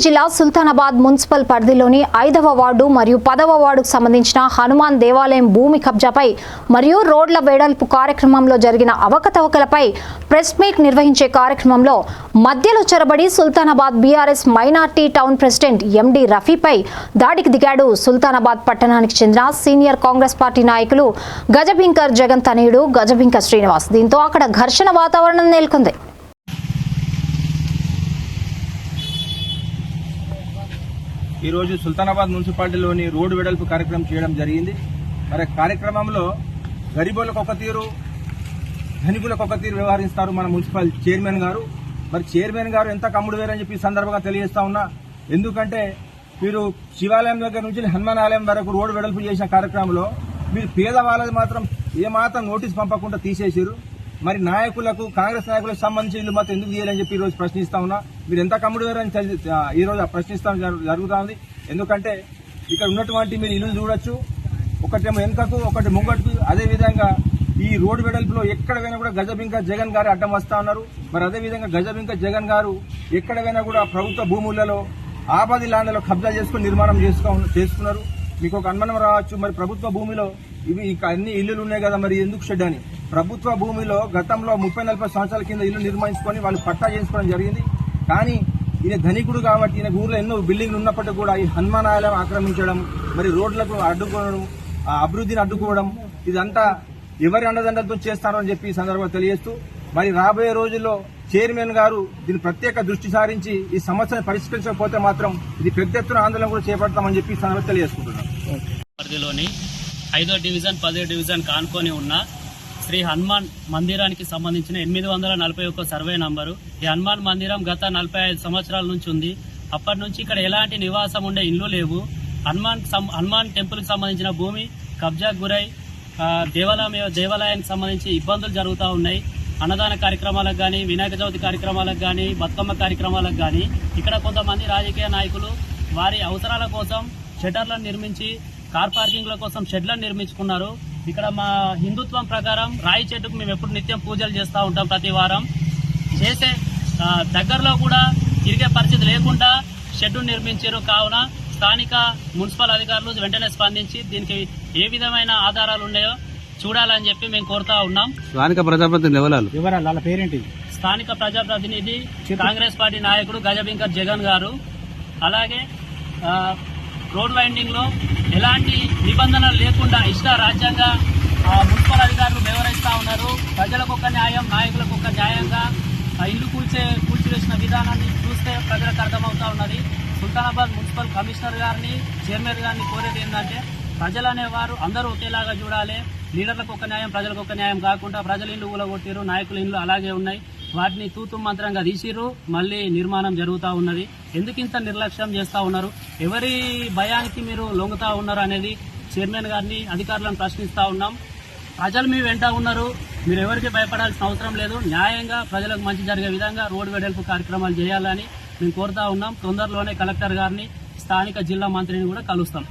జిల్లా సుల్తానాబాద్ మున్సిపల్ పరిధిలోని 5వ వార్డు మరియు 10వ వార్డుకు సంబంధించిన హనుమాన్ దేవాలయం భూమి కబ్జాపై మరియు రోడ్ల వెడల్పు కార్యక్రమంలో జరిగిన అవకతవకలపై ప్రెస్ మీట్ నిర్వహించే కార్యక్రమంలో మధ్యలో చొరబడి Sultanabad BRS minority town president MD రఫీపై దాడికి దిగాడు సుల్తానాబాద్ పట్టణానికి చెందిన సీనియర్ కాంగ్రెస్ పార్టీ నాయకులు గజబింకర్ జగన్ తనయుడు గజబింకర్ శ్రీనివాస్. దీంతో అక్కడ ఘర్షణ వాతావరణం నెలకొంది. ఈ రోజు సుల్తానాబాద్ మున్సిపాలిటీలోని రోడ్డు వెడల్పు కార్యక్రమం చేయడం జరిగింది. మరి కార్యక్రమంలో గరీబులకు ఒక తీరు, ధనికులకు ఒక తీరు వ్యవహరిస్తారు మన మున్సిపల్ చైర్మన్ గారు. మరి చైర్మన్ గారు ఎంత కమ్ముడు వేరని చెప్పి సందర్భంగా తెలియజేస్తా ఉన్నా. ఎందుకంటే మీరు శివాలయం దగ్గర నుంచి హనుమాన్ ఆలయం వరకు రోడ్డు వెడల్పు చేసిన కార్యక్రమంలో మీరు పేదవాళ్ళది మాత్రం ఏమాత్రం నోటీస్ పంపకుండా తీసేసారు. మరి నాయకులకు, కాంగ్రెస్ నాయకులకు సంబంధించి ఇల్లు మాత్రం ఎందుకు చేయాలని చెప్పి ఈ రోజు ప్రశ్నిస్తా ఉన్నా. మీరు ఎంత కమ్ముడు వేరని ఈ రోజు ప్రశ్నిస్తాం జరుగుతా ఉంది. ఎందుకంటే ఇక్కడ ఉన్నటువంటి మీరు ఇల్లు చూడొచ్చు, ఒకటేమో వెనుకకు, ఒకటి ముంగట్టుకు. అదేవిధంగా ఈ రోడ్డు వెడల్పులో ఎక్కడ పోయినా కూడా గజబింకర్ జగన్ గారు అడ్డం వస్తా ఉన్నారు. మరి అదేవిధంగా గజబింకర్ జగన్ గారు ఎక్కడ పోయినా కూడా ప్రభుత్వ భూములలో ఆబాది ల్యాండ్లలో కబ్జా చేసుకుని నిర్మాణం చేసుకున్నారు. మీకు ఒక అనుమానం రావచ్చు, మరి ప్రభుత్వ భూమిలో ఇవి అన్ని ఇల్లులు ఉన్నాయి కదా, మరి ఎందుకు షెడ్ అని. ప్రభుత్వ భూమిలో గతంలో 30-40 సంవత్సరాల కింద ఇల్లు నిర్మించుకొని వాళ్ళు పట్టా చేసుకోవడం జరిగింది. కానీ ఈయన ధనికుడు కాబట్టి ఈయన ఊర్లో ఎన్నో బిల్డింగ్లు ఉన్నప్పటికీ కూడా ఈ హనుమాన్ ఆలయం ఆక్రమించడం, మరి రోడ్లకు అడ్డుకోవడం, అభివృద్ధిని అడ్డుకోవడం, ఇదంతా ఎవరి అండదండలతో చేస్తారో అని చెప్పి ఈ సందర్భంగా తెలియజేస్తూ, మరి రాబోయే రోజుల్లో చైర్మన్ గారు దీని ప్రత్యేక దృష్టి సారించి ఈ సమస్యను పరిష్కరించకపోతే మాత్రం ఇది పెద్ద ఎత్తున ఆందోళన కూడా చేపడతామని చెప్పి ఈ సందర్భంగా తెలియజేసుకుంటున్నాం. పరిధిలోని 5వ డివిజన్ 10వ డివిజన్ కానుకొని ఉన్న శ్రీ హనుమాన్ మందిరానికి సంబంధించిన 841 సర్వే నంబరు. ఈ హనుమాన్ మందిరం గత 45 సంవత్సరాల నుంచి ఉంది. అప్పటి నుంచి ఇక్కడ ఎలాంటి నివాసం ఉండే ఇల్లు లేవు. హనుమాన్ టెంపుల్కి సంబంధించిన భూమి కబ్జాకు గురై దేవాలయానికి సంబంధించి ఇబ్బందులు జరుగుతూ ఉన్నాయి. అన్నదాన కార్యక్రమాలకు కానీ, వినాయక చవితి కార్యక్రమాలకు కానీ, బతుకమ్మ కార్యక్రమాలకు కానీ ఇక్కడ కొంతమంది రాజకీయ నాయకులు వారి అవసరాల కోసం షెటర్లను నిర్మించి కార్ పార్కింగ్ల కోసం షెడ్లను నిర్మించుకున్నారు. ఇక్కడ మా హిందుత్వం ప్రకారం రాయి చెట్టుకు మేము ఎప్పుడు నిత్యం పూజలు చేస్తూ ఉంటాం. ప్రతి వారం చేసే దగ్గరలో కూడా తిరిగే పరిస్థితి లేకుండా షెడ్డు నిర్మించారు. కావున స్థానిక మున్సిపల్ అధికారులు వెంటనే స్పందించి దీనికి ఏ విధమైన ఆధారాలు ఉన్నాయో చూడాలని చెప్పి మేము కోరుతా ఉన్నాం. స్థానిక ప్రజాప్రతినిధి కాంగ్రెస్ పార్టీ నాయకుడు గజబింకర్ జగన్ గారు. అలాగే రోడ్ వైండింగ్ లో ఎలాంటి నిబంధనలు లేకుండా రాజ్యాంగా మున్సిపల్ అధికారులు వ్యవహరిస్తా ఉన్నారు. ప్రజలకు ఒక న్యాయం, నాయకులకు ఒక న్యాయంగా ఇల్లు కూల్చివేసిన విధానాన్ని చూస్తే ప్రజలకు అర్థమవుతా ఉన్నది. సుల్తానాబాద్ మున్సిపల్ కమిషనర్ గారిని, చైర్మన్ గారిని కోరేది ఏంటంటే ప్రజలు అనేవారు అందరూ ఒకేలాగా చూడాలి. లీడర్లకు ఒక న్యాయం, ప్రజలకు ఒక న్యాయం కాకుండా ప్రజల ఇల్లు ఊలగొట్టిరు, నాయకుల ఇల్లు అలాగే ఉన్నాయి. వాటిని తూతు మంత్రంగా తీసిరు, మళ్ళీ నిర్మాణం జరుగుతూ ఉన్నది. ఎందుకు ఇంత నిర్లక్ష్యం చేస్తూ ఉన్నారు? ఎవరి భయానికి మీరు లొంగుతా ఉన్నారు అనేది చైర్మన్ గారిని, అధికారులను ప్రశ్నిస్తూ ఉన్నాం. ప్రజలు మీ వెంట ఉన్నారు, మీరు ఎవరికి భయపడాల్సిన అవసరం లేదు. న్యాయంగా ప్రజలకు మంచి జరిగే విధంగా రోడ్డు వెడల్పు కార్యక్రమాలు చేయాలని మేము కోరుతా ఉన్నాం. తొందరలోనే కలెక్టర్ గారిని, స్థానిక జిల్లా మంత్రిని కూడా కలుస్తాం.